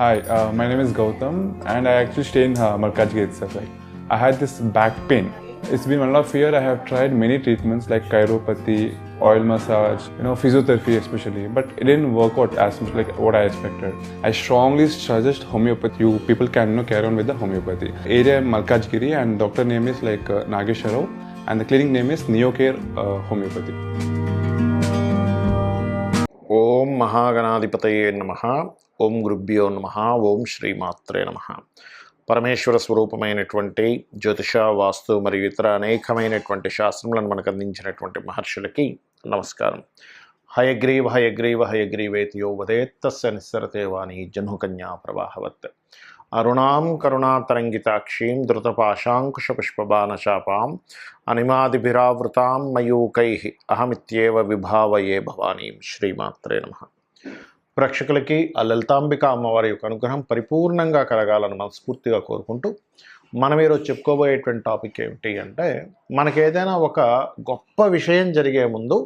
Hi, my name is Gautam, and I actually stay in Malkajgiri itself. Like, I had this back pain. It's been 1.5 years. I have tried many treatments like chiropathy, oil massage, physiotherapy especially, but it didn't work out as much like what I expected. I strongly suggest homeopathy. You people can carry on with the homeopathy. Area Malkajgiri, and doctor name is like Nagesharov, and the clinic name is Neocare Homeopathy. ఓం మహాగణాధిపతయే నమః. ఓం గురుభ్యో నమః. ఓం శ్రీమాత్రే నమః. పరమేశ్వర స్వరూపమైనటువంటి జ్యోతిష, వాస్తు మరియు ఇతర అనేకమైనటువంటి శాస్త్రములను మనకు అందించినటువంటి మహర్షులకి నమస్కారం. హయగ్రీవ హయగ్రీవ హయగ్రీవేతి యో వదేత్ తస్య నిస్సరతే వాణి జహ్నుకన్యా ప్రవాహవత్. అరుణాం కరుణాతరంగితాక్షీం ధృతపాశాంకుశపుష్పబాణచాపాం అనిమాదిభిరావృతాం మయూకైః అహమిత్యేవ విభావయే భవానీం. శ్రీమాత్రే నమః. ప్రేక్షకులకి ఆ లలితాంబిక అమ్మవారి యొక్క అనుగ్రహం పరిపూర్ణంగా కలగాలని మనస్ఫూర్తిగా కోరుకుంటూ మనం ఈరోజు చెప్పుకోబోయేటువంటి టాపిక్ ఏమిటి అంటే, మనకేదైనా ఒక గొప్ప విషయం జరిగే ముందు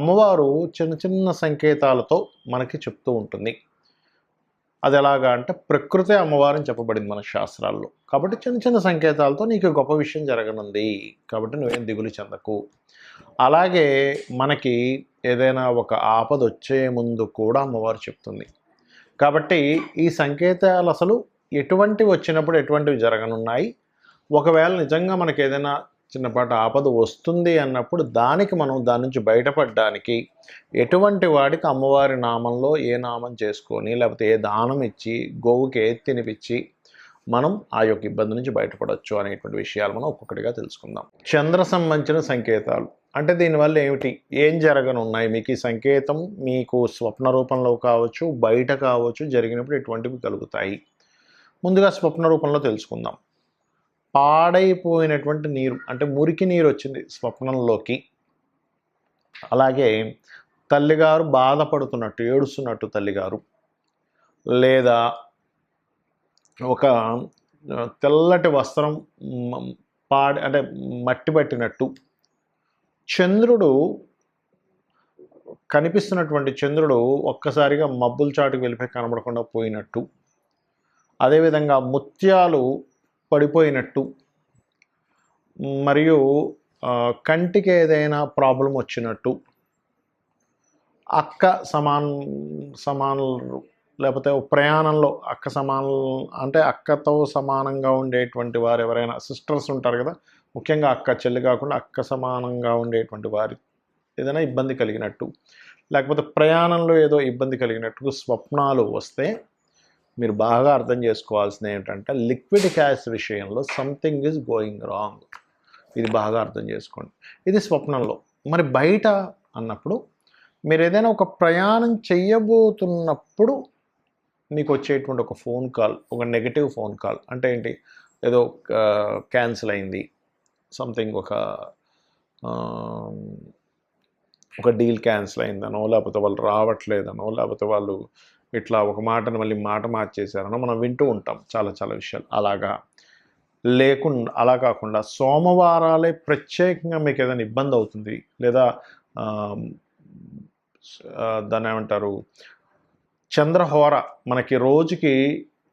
అమ్మవారు చిన్న చిన్న సంకేతాలతో మనకి చెప్తూ ఉంటుంది. అది ఎలాగా అంటే, ప్రకృతి అమ్మవారిని చెప్పబడింది మన శాస్త్రాల్లో. కాబట్టి చిన్న చిన్న సంకేతాలతో నీకు గొప్ప విషయం జరగనుంది, కాబట్టి నువ్వేం దిగులు చెందకు. అలాగే మనకి ఏదైనా ఒక ఆపద వచ్చే ముందు కూడా అమ్మవారు చెప్తుంది. కాబట్టి ఈ సంకేతాలు అసలు ఎటువంటివి వచ్చినప్పుడు ఎటువంటివి జరగనున్నాయి, ఒకవేళ నిజంగా మనకి ఏదైనా చిన్నపాటి ఆపద వస్తుంది అన్నప్పుడు దానికి మనం దాని నుంచి బయటపడడానికి ఎటువంటి వాడికి అమ్మవారి నామంలో ఏ నామం చేసుకొని, లేకపోతే ఏ దానం ఇచ్చి, గోవుకి ఏది తినిపించి మనం ఆ యొక్క ఇబ్బంది నుంచి బయటపడవచ్చు అనేటువంటి విషయాలు మనం ఒక్కొక్కటిగా తెలుసుకుందాం. చంద్ర సంబంధించిన సంకేతాలు అంటే దీనివల్ల ఏమిటి, ఏం జరగనున్నాయి, మీకు ఈ సంకేతం మీకు స్వప్న రూపంలో కావచ్చు, బయట కావచ్చు, జరిగినప్పుడు ఎటువంటివి కలుగుతాయి. ముందుగా స్వప్న రూపంలో తెలుసుకుందాం. పాడైపోయినటువంటి నీరు అంటే మురికి నీరు వచ్చింది స్వప్నంలోకి. అలాగే తల్లిగారు బాధపడుతున్నట్టు, ఏడుస్తున్నట్టు తల్లిగారు, లేదా ఒక తెల్లటి వస్త్రం అంటే మట్టి పట్టినట్టు, చంద్రుడు కనిపిస్తున్నటువంటి చంద్రుడు ఒక్కసారిగా మబ్బుల చాటుకు వెళ్ళిపోయి కనబడకుండా పోయినట్టు, అదేవిధంగా ముత్యాలు పడిపోయినట్టు, మరియు కంటికి ఏదైనా ప్రాబ్లం వచ్చినట్టు, అక్క సమానులు లేకపోతే ప్రయాణంలో అక్క అంటే అక్కతో సమానంగా ఉండేటువంటి వారు ఎవరైనా సిస్టర్స్ ఉంటారు కదా, ముఖ్యంగా అక్క చెల్లి కాకుండా అక్క సమానంగా ఉండేటువంటి వారి ఏదైనా ఇబ్బంది కలిగినట్టు, లేకపోతే ప్రయాణంలో ఏదో ఇబ్బంది కలిగినట్టు స్వప్నాలు వస్తే మీరు బాగా అర్థం చేసుకోవాల్సింది ఏంటంటే, లిక్విడ్ క్యాష్ విషయంలో సంథింగ్ ఈజ్ గోయింగ్ రాంగ్. ఇది బాగా అర్థం చేసుకోండి. ఇది స్వప్నంలో. మరి బయట అన్నప్పుడు మీరు ఏదైనా ఒక ప్రయాణం చెయ్యబోతున్నప్పుడు మీకు వచ్చేటువంటి ఒక ఫోన్ కాల్, ఒక నెగటివ్ ఫోన్ కాల్ అంటే ఏంటి, ఏదో క్యాన్సిల్ అయింది, సంథింగ్ ఒక డీల్ క్యాన్సిల్ అయిందనో, లేకపోతే వాళ్ళు రావట్లేదనో, లేకపోతే వాళ్ళు ఇట్లా ఒక మాటను మళ్ళీ మాట మార్చేశారనో మనం వింటూ ఉంటాం చాలా చాలా విషయాలు. అలా కాకుండా సోమవారాలే ప్రత్యేకంగా మీకు ఏదైనా ఇబ్బంది అవుతుంది, లేదా దాన్ని ఏమంటారు, చంద్రహోర, మనకి రోజుకి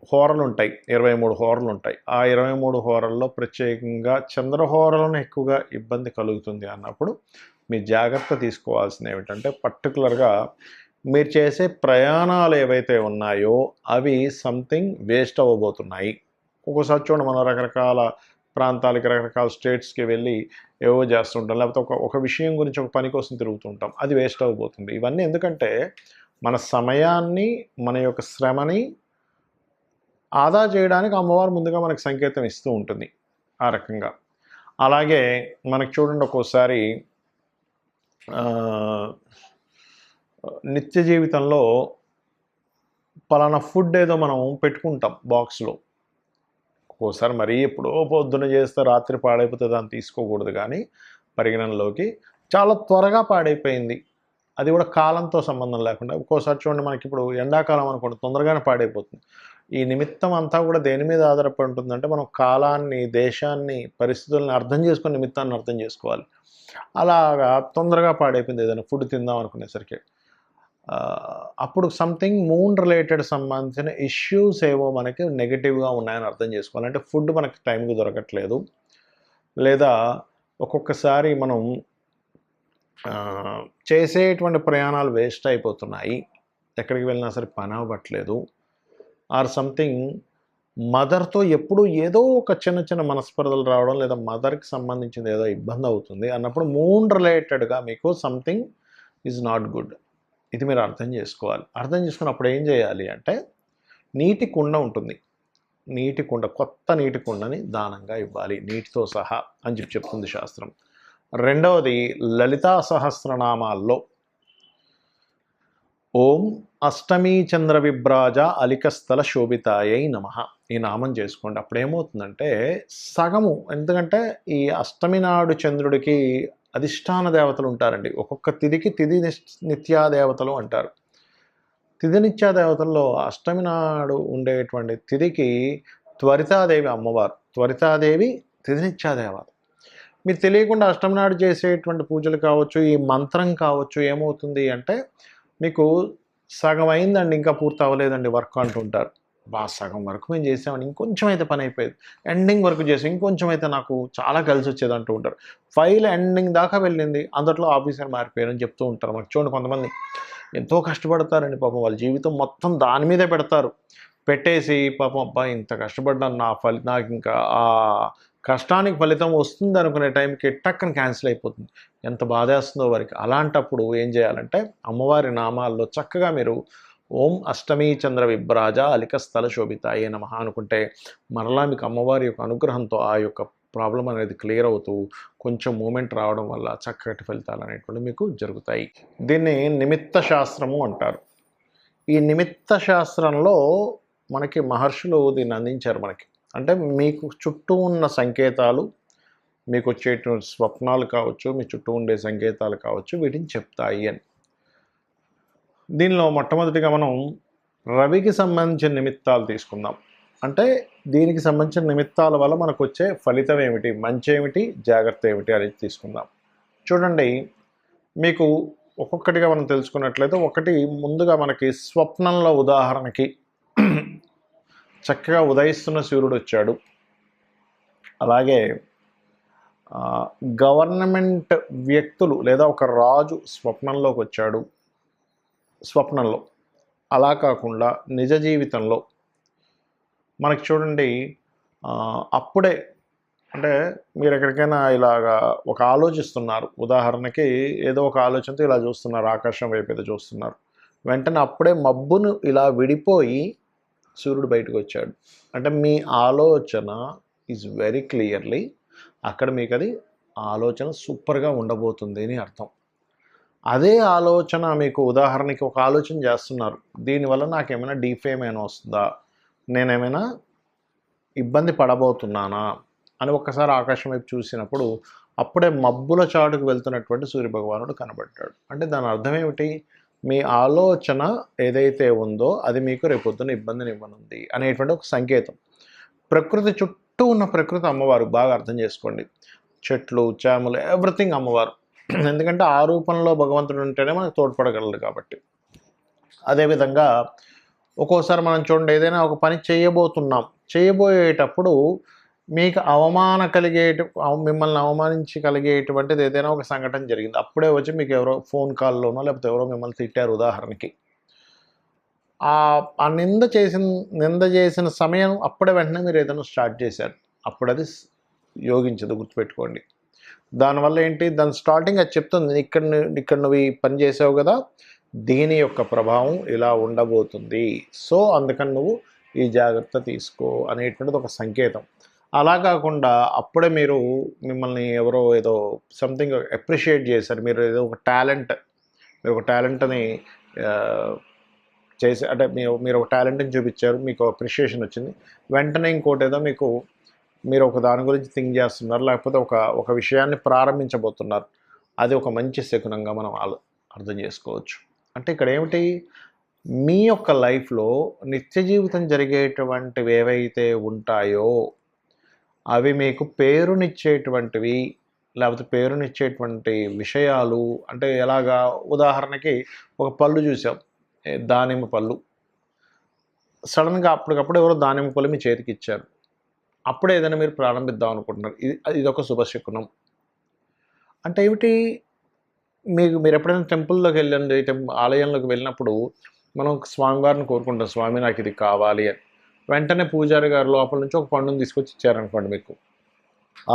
హోరలు ఉంటాయి, 23 హోరలు ఉంటాయి. ఆ 23 హోరల్లో ప్రత్యేకంగా చంద్రహోరలను ఎక్కువగా ఇబ్బంది కలుగుతుంది అన్నప్పుడు మీ జాగ్రత్త తీసుకోవాల్సింది ఏమిటంటే, పర్టికులర్గా మీరు చేసే ప్రయాణాలు ఏవైతే ఉన్నాయో అవి సంథింగ్ వేస్ట్ అవ్వబోతున్నాయి. ఒక్కోసారి చూడండి, మనం రకరకాల ప్రాంతాలకి, రకరకాల స్టేట్స్కి వెళ్ళి ఏవో చేస్తుంటాం, లేకపోతే ఒక విషయం గురించి ఒక పని కోసం తిరుగుతుంటాం, అది వేస్ట్ అవ్వబోతుంది. ఇవన్నీ ఎందుకంటే మన సమయాన్ని, మన యొక్క శ్రమని ఆదా చేయడానికి అమ్మవారు ముందుగా మనకు సంకేతం ఇస్తూ ఉంటుంది ఆ రకంగా. అలాగే మనకు చూడండి, ఒక్కోసారి నిత్య జీవితంలో పలానా ఫుడ్ ఏదో మనం పెట్టుకుంటాం బాక్స్లో, ఒక్కోసారి మరీ ఎప్పుడో పొద్దున చేస్తే రాత్రి పాడైపోతే దాన్ని తీసుకోకూడదు, కానీ పరిగణనలోకి చాలా త్వరగా పాడైపోయింది, అది కూడా కాలంతో సంబంధం లేకుండా. ఒక్కోసారి చూడండి, మనకి ఇప్పుడు ఎండాకాలం అనుకోండి, తొందరగానే పాడైపోతుంది. ఈ నిమిత్తం అంతా కూడా దేని మీద ఆధారపడి ఉంటుందంటే, మనం కాలాన్ని, దేశాన్ని, పరిస్థితులను అర్థం చేసుకుని నిమిత్తాన్ని అర్థం చేసుకోవాలి. అలాగా తొందరగా పాడైపోయింది ఏదైనా ఫుడ్ తిందాం అనుకునేసరికి. అప్పుడు సంథింగ్ మూన్ రిలేటెడ్ సంబంధించిన ఇష్యూస్ ఏవో మనకి నెగిటివ్గా ఉన్నాయని అర్థం చేసుకోవాలి. అంటే ఫుడ్ మనకి టైంకి దొరకట్లేదు, లేదా ఒక్కొక్కసారి మనం చేసేటువంటి ప్రయాణాలు వేస్ట్ అయిపోతున్నాయి, ఎక్కడికి వెళ్ళినా సరే పని అవ్వట్లేదు, ఆర్ సంథింగ్ మదర్తో ఎప్పుడు ఏదో ఒక చిన్న చిన్న మనస్పర్ధలు రావడం, లేదా మదర్కి సంబంధించింది ఏదో ఇబ్బంది అవుతుంది అన్నప్పుడు మూన్ రిలేటెడ్గా మీకు సంథింగ్ ఈజ్ నాట్ గుడ్. ఇది మీరు అర్థం చేసుకోవాలి. అర్థం చేసుకున్నప్పుడు ఏం చేయాలి అంటే, నీటి కుండ ఉంటుంది, నీటి కుండ, కొత్త నీటి కుండని దానంగా ఇవ్వాలి, నీటితో సహా అని చెప్తుంది శాస్త్రం. రెండవది, లలితా సహస్రనామాల్లో ఓం అష్టమీ చంద్ర విభ్రాజ అలికస్థల శోభితాయై నమః ఈ నామం చేసుకోండి. అప్పుడు ఏమవుతుందంటే సగము, ఎందుకంటే ఈ అష్టమి నాడు చంద్రుడికి అధిష్టాన దేవతలు ఉంటారండి. ఒక్కొక్క తిథికి తిథి నిత్యా దేవతలు అంటారు. తిథి నిత్యా దేవతల్లో అష్టమి నాడు ఉండేటువంటి తిథికి త్వరితాదేవి అమ్మవారు. త్వరితాదేవి తిథి నిత్యా దేవత. మీరు తెలియకుండా అష్టమి నాడు చేసేటువంటి పూజలు కావచ్చు, ఈ మంత్రం కావచ్చు, ఏమవుతుంది అంటే మీకు సగం అయిందండి, ఇంకా పూర్తి అవ్వలేదండి వర్క్ అంటుంటారు. సగం వరకు మేము చేసామని, ఇంకొంచెం అయితే పని అయిపోయేది, ఎండింగ్ వరకు చేసి ఇంకొంచెం అయితే నాకు చాలా కలిసి వచ్చేది అంటూ ఉంటారు. ఫైల్ ఎండింగ్ దాకా వెళ్ళింది, అందులో ఆఫీసర్ మారిపోయారని చెప్తూ ఉంటారు. మాకు చూడండి, కొంతమంది ఎంతో కష్టపడతారండి పాపం, వాళ్ళ జీవితం మొత్తం దాని మీదే పెడతారు. పెట్టేసి పాపం అబ్బా ఇంత కష్టపడ్డాను, నాకు ఇంకా ఆ కష్టానికి ఫలితం వస్తుంది అనుకునే టైంకి టక్కన క్యాన్సిల్ అయిపోతుంది. ఎంత బాధేస్తుందో వారికి. అలాంటప్పుడు ఏం చేయాలంటే అమ్మవారి నామాల్లో చక్కగా మీరు ఓం అష్టమీ చంద్ర విభ్రాజ అలికస్థల శోభితాయే నమః అనుకుంటే మరలా మీకు అమ్మవారి యొక్క అనుగ్రహంతో ఆ యొక్క ప్రాబ్లం అనేది క్లియర్ అవుతూ కొంచెం మూమెంట్ రావడం వల్ల చక్కటి ఫలితాలు అనేటువంటివి మీకు జరుగుతాయి. దీన్ని నిమిత్త శాస్త్రము అంటారు. ఈ నిమిత్త శాస్త్రంలో మనకి మహర్షులు దీన్ని అందించారు మనకి. అంటే మీకు చుట్టూ ఉన్న సంకేతాలు, మీకు వచ్చేటువంటి స్వప్నాలు కావచ్చు, మీ చుట్టూ ఉండే సంకేతాలు కావచ్చు, వీటిని చెప్తాయి అని. దీనిలో మొట్టమొదటిగా మనం రవికి సంబంధించిన నిమిత్తాలు తీసుకుందాం. అంటే దీనికి సంబంధించిన నిమిత్తాల వల్ల మనకు వచ్చే ఫలితం ఏమిటి, మంచి ఏమిటి, జాగ్రత్త ఏమిటి అనేది తీసుకుందాం. చూడండి, మీకు ఒక్కొక్కటిగా మనం తెలుసుకున్నట్లయితే, ఒకటి ముందుగా మనకి స్వప్నంలో ఉదాహరణకి చక్కగా ఉదయిస్తున్న సూర్యుడు వచ్చాడు. అలాగే గవర్నమెంట్ వ్యక్తులు లేదా ఒక రాజు స్వప్నంలోకి వచ్చాడు. స్వప్నంలో అలా కాకుండా నిజ జీవితంలో మనకి చూడండి, అప్పుడే అంటే మీరు ఎక్కడికైనా ఇలాగా ఒక ఆలోచిస్తున్నారు, ఉదాహరణకి ఏదో ఒక ఆలోచనతో ఇలా చూస్తున్నారు, ఆకాశం వైపు ఏదో చూస్తున్నారు, వెంటనే అప్పుడే మబ్బును ఇలా విడిపోయి సూర్యుడు బయటకు వచ్చాడు. అంటే మీ ఆలోచన ఈజ్ వెరీ క్లియర్లీ అక్కడ మీకు అది ఆలోచన సూపర్గా ఉండబోతుంది అని అర్థం. అదే ఆలోచన మీకు ఉదాహరణకి ఒక ఆలోచన చేస్తున్నారు, దీనివల్ల నాకేమైనా డీఫేమ్ అయినా వస్తుందా, నేనేమైనా ఇబ్బంది పడబోతున్నానా అని ఒక్కసారి ఆకాశం వైపు చూసినప్పుడు అప్పుడే మబ్బుల చాటుకు వెళ్తున్నటువంటి సూర్యభగవానుడు కనబడ్డాడు. అంటే దాని అర్థం ఏమిటి, మీ ఆలోచన ఏదైతే ఉందో అది మీకు రేపొద్దున ఇబ్బందిని ఇవ్వనుంది అనేటువంటి ఒక సంకేతం. ప్రకృతి చుట్టూ ఉన్న ప్రకృతి అమ్మవారు, బాగా అర్థం చేసుకోండి. చెట్లు, చేమలు, ఎవ్రీథింగ్ అమ్మవారు. ఎందుకంటే ఆ రూపంలో భగవంతుడు ఉంటేనే మనకు తోడ్పడగలరు కాబట్టి. అదేవిధంగా ఒక్కోసారి మనం చూడండి, ఏదైనా ఒక పని చేయబోయేటప్పుడు మీకు మిమ్మల్ని అవమానించి కలిగేటువంటిది ఏదైనా ఒక సంఘటన జరిగింది. అప్పుడే వచ్చి మీకు ఎవరో ఫోన్ కాల్లోనో లేకపోతే ఎవరో మిమ్మల్ని తిట్టారు ఉదాహరణకి. ఆ నింద చేసిన సమయం అప్పుడే వెంటనే మీరు ఏదైనా స్టార్ట్ చేశారు, అప్పుడు అది యోగించదు, గుర్తుపెట్టుకోండి. దానివల్ల ఏంటి, దాని స్టార్టింగ్ అది చెప్తుంది, ఇక్కడ నువ్వు ఈ పని చేసావు కదా, దీని యొక్క ప్రభావం ఇలా ఉండబోతుంది, సో అందుకని నువ్వు ఈ జాగ్రత్త తీసుకో అనేటువంటిది ఒక సంకేతం. అలా కాకుండా అప్పుడే మిమ్మల్ని ఎవరో ఏదో సంథింగ్ అప్రిషియేట్ చేశారు, మీరు ఒక టాలెంట్ని చేసి, అంటే మీరు ఒక టాలెంట్ని చూపించారు, మీకు అప్రిషియేషన్ వచ్చింది, వెంటనే ఇంకోటి ఏదో మీరు ఒక దాని గురించి థింక్ చేస్తున్నారు, లేకపోతే ఒక విషయాన్ని ప్రారంభించబోతున్నారు, అది ఒక మంచి శకునంగా మనం అర్థం చేసుకోవచ్చు. అంటే ఇక్కడ ఏమిటి, మీ యొక్క లైఫ్లో నిత్య జీవితం జరిగేటువంటివి ఏవైతే ఉంటాయో అవి మీకు పేరునిచ్చేటువంటివి, లేకపోతే పేరునిచ్చేటువంటి విషయాలు అంటే ఎలాగా, ఉదాహరణకి ఒక పళ్ళు చూసాం, దానిమ్మ పళ్ళు. సడన్గా అప్పటికప్పుడు ఎవరో దానిమ్మ పళ్ళు మీ చేతికి ఇచ్చారు. అప్పుడే ఏదైనా మీరు ప్రారంభిద్దాం అనుకుంటున్నారు. ఇదొక శుభశకునం. అంటే ఏమిటి, మీరు ఎప్పుడైనా టెంపుల్లోకి వెళ్ళండి, ఆలయంలోకి వెళ్ళినప్పుడు మనం స్వామివారిని కోరుకుంటాం, స్వామి నాకు ఇది కావాలి అని. వెంటనే పూజారి గారు లోపల నుంచి ఒక పండుని తీసుకొచ్చి ఇచ్చారనుకోండి మీకు,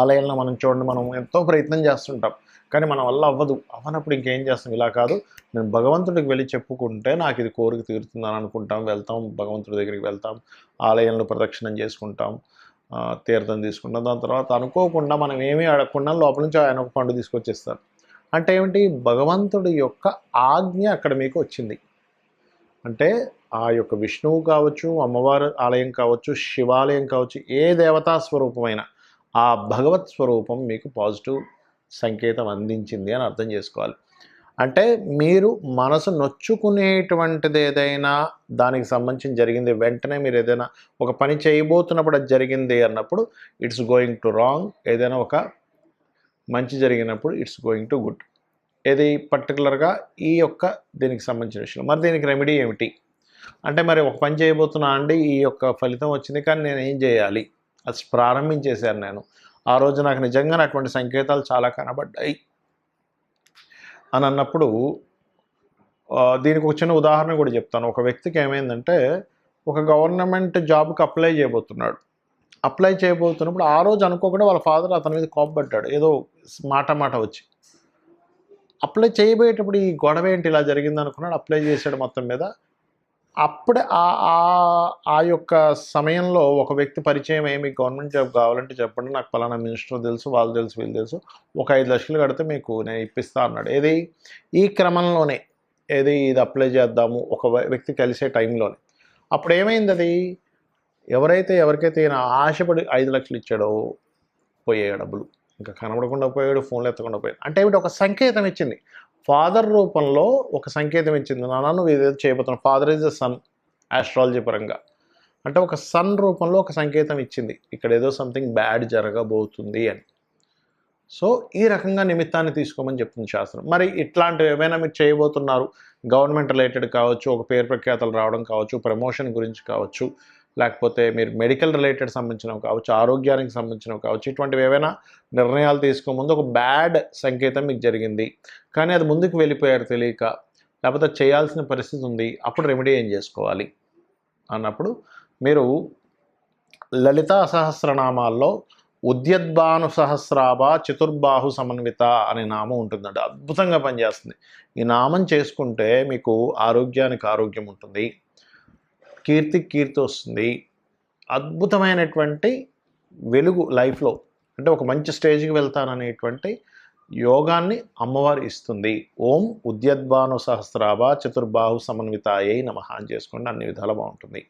ఆలయంలో మనం చూడండి, మనం ఎంతో ప్రయత్నం చేస్తుంటాం కానీ మన వల్ల అవ్వనప్పుడు ఇంకేం చేస్తాం, ఇలా కాదు, నేను భగవంతుడికి వెళ్ళి చెప్పుకుంటే నాకు ఇది కోరిక తీరుతుందని అనుకుంటాం, వెళ్తాం, భగవంతుడి దగ్గరికి వెళ్తాం, ఆలయంలో ప్రదక్షిణం చేసుకుంటాం, తీర్థం తీసుకుంటాం. దాని తర్వాత అనుకోకుండా మనం ఏమీ అడగకుండా లోపల నుంచి ఆయన ఒక పండు తీసుకొచ్చేస్తారు. అంటే ఏమిటి, భగవంతుడి యొక్క ఆజ్ఞ అక్కడ మీకు వచ్చింది. అంటే ఆ యొక్క విష్ణువు కావచ్చు, అమ్మవారి ఆలయం కావచ్చు, శివాలయం కావచ్చు, ఏ దేవతా స్వరూపమైన ఆ భగవత్ స్వరూపం మీకు పాజిటివ్ సంకేతం అందించింది అని అర్థం చేసుకోవాలి. అంటే మీరు మనసు నొచ్చుకునేటువంటిది ఏదైనా దానికి సంబంధించి జరిగింది, వెంటనే మీరు ఏదైనా ఒక పని చేయబోతున్నప్పుడు అది జరిగింది అన్నప్పుడు ఇట్స్ గోయింగ్ టు రాంగ్. ఏదైనా ఒక మంచి జరిగినప్పుడు ఇట్స్ గోయింగ్ టు గుడ్. ఏది పర్టికులర్గా ఈ యొక్క దీనికి సంబంధించిన విషయం. మరి దీనికి రెమెడీ ఏమిటి అంటే, మరి ఒక పని చేయబోతున్నా అండి, ఈ యొక్క ఫలితం వచ్చింది కానీ నేను ఏం చేయాలి, అది ప్రారంభించేశాను నేను, ఆ రోజు నాకు నిజంగానే అటువంటి సంకేతాలు చాలా కనబడ్డాయి అని అన్నప్పుడు దీనికి ఒక చిన్న ఉదాహరణ కూడా చెప్తాను. ఒక వ్యక్తికి ఏమైందంటే, ఒక గవర్నమెంట్ జాబ్కి అప్లై చేయబోతున్నప్పుడు ఆ రోజు అనుకోకుండా వాళ్ళ ఫాదర్ అతని మీద కోపపడ్డాడు, ఏదో మాట వచ్చి. అప్లై చేయబోయేటప్పుడు ఈ గొడవ ఏంటి ఇలా జరిగింది అనుకున్నాడు, అప్లై చేశాడు మొత్తం మీద. అప్పుడే ఆ యొక్క సమయంలో ఒక వ్యక్తి పరిచయం, మీకు గవర్నమెంట్ జాబ్ కావాలంటే చెప్పండి, నాకు పలానా మినిస్టర్ తెలుసు, వాళ్ళు తెలుసు, వీళ్ళు తెలుసు, ఒక 5 లక్షలు కడితే మీకు నేను ఇప్పిస్తా అన్నాడు. ఈ క్రమంలోనే ఇది అప్లై చేద్దాము ఒక వ్యక్తి కలిసే టైంలోనే. అప్పుడు ఏమైంది, ఎవరికైతే ఈయన ఆశపడి 5 లక్షలు ఇచ్చాడో పోయాడు డబ్బులు, ఇంకా కనబడకుండా పోయాడు, ఫోన్లు ఎత్తకుండా పోయాడు. అంటే ఏమిటి, ఒక సంకేతం ఇచ్చింది, ఫాదర్ రూపంలో ఒక సంకేతం ఇచ్చింది, నాన్న నువ్వు ఏదైతే చేయబోతున్నావు. Father is the sun astrology పరంగా, అంటే ఒక సన్ రూపంలో ఒక సంకేతం ఇచ్చింది, ఇక్కడ ఏదో సంథింగ్ బ్యాడ్ జరగబోతుంది అని. సో ఈ రకంగా నిమిత్తాన్ని తీసుకోమని చెప్తుంది శాస్త్రం. మరి ఇట్లాంటివి ఏమైనా మీరు చేయబోతున్నారు, గవర్నమెంట్ రిలేటెడ్ కావచ్చు, ఒక పేరు ప్రఖ్యాతలు రావడం కావచ్చు, ప్రమోషన్ గురించి కావచ్చు, లేకపోతే మీరు మెడికల్ రిలేటెడ్ సంబంధించినవి కావచ్చు, ఆరోగ్యానికి సంబంధించినవి కావచ్చు, ఇటువంటివి ఏవైనా నిర్ణయాలు తీసుకోముందు ఒక బ్యాడ్ సంకేతం మీకు జరిగింది కానీ అది ముందుకు వెళ్ళిపోయారు తెలియక, లేకపోతే చేయాల్సిన పరిస్థితి ఉంది, అప్పుడు రెమెడీ ఏం చేసుకోవాలి అన్నప్పుడు మీరు లలితా సహస్రనామాల్లో ఉద్యద్భాను సహస్రాభ చతుర్బాహు సమన్విత అనే నామం ఉంటుందండి, అద్భుతంగా పనిచేస్తుంది. ఈ నామం చేసుకుంటే మీకు ఆరోగ్యానికి ఆరోగ్యం ఉంటుంది, కీర్తి వస్తుంది, అద్భుతమైనటువంటి వెలుగు లైఫ్లో, అంటే ఒక మంచి స్టేజ్కి వెళ్తాననేటువంటి యోగాన్ని అమ్మవారు ఇస్తుంది. ఓం ఉద్యద్భాను సహస్రాభ చతుర్బాహు సమన్వితాయై నమః అని చేసుకోండి, అన్ని విధాలు బాగుంటుంది.